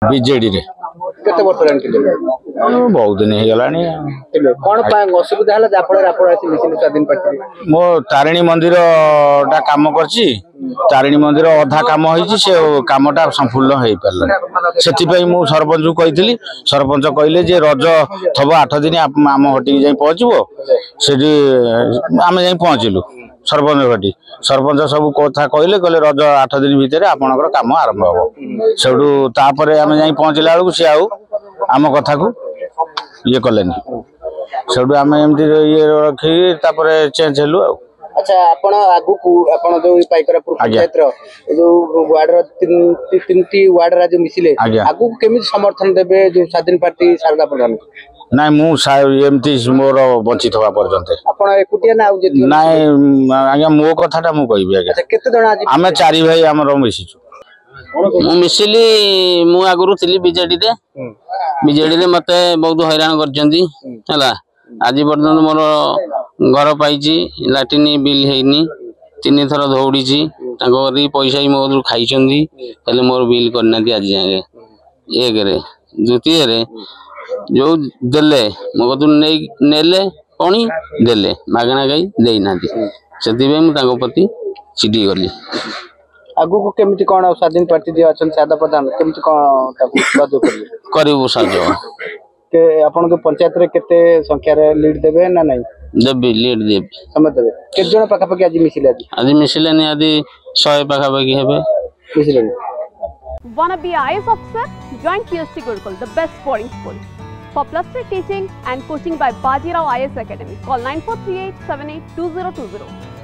BJD रे केते वर्ष रहन के बहुत दिन हो गलानी कोन असुविधा हला जाफळ आपण आसी मिसिले स्वाधीन पार्टी मो तारिणी मंदिर टा काम करछि तारिणी मंदिर अधा काम होइछि से कामटा संपूर्ण होई परला सेति पई मु सरपंच कहितली सरपंच कहिले जे रज थबो 8 दिन आम हटी जाई पहुंचबो सेठी आमे जाई पहुंचलु सरपंच घटी सरपंच सब कथा कहले कहले रज 8 दिन भितर आपनकर काम आरंभ हो सेडू तापरे आमे जाई पहुंचला बेलू से आउ आम कथा को ये कलेनी सेडू आमे एमती ये रखी तापरे चेंज हेलु आ अच्छा आपण आगु को आपण जो पाइकरापुर पंचायत रो जो वार्ड रो तीनटी वार्ड रा जो मिसिले आगु केमि समर्थन देबे जो स्वाधीन पार्टी शारदा प्रधान नाइ मु एमती मोर वंचित होवा पर्यंत आपण एकुटिया ना आउ जेती नाइ आज्ञा मो कथाटा मु कहबी आज्ञा अच्छा केते जण आज आमे चारि भाई हमर मिसिछु मु मिसिली मु आगुरु थिली बीजेडी रे मते बहुत हैरान करजंदी हला आज पर्यंत मोर घर पाइची लैट्रिन बिल हेनी 3 थर दौड़ी पैसा ही मोर खाई मोर बिल करना आज जाए एक रे द्वितीय रे जो देले मो कतु नेले पणी देले मागणा गाई देना से प्रति चिड़ी गली आगु को केमिति कोन स्वाधीन पार्टी जे अछन सादा प्रधान केमिति कोन ताकू साजो करिवो साजो के आपण के पंचायत रे केते संख्या रे लीड देबे ना नहीं देबे लीड देबे समझ देबे केत जण पाखा पाखी आज मिसिले ने आदि 100 पाखा पाखी हेबे मिसिले Wanna be IAS officer? Join PST Gurukul, the best boarding school. For plus 3 teaching and coaching by Bajirao IAS Academy, call 9438 782020.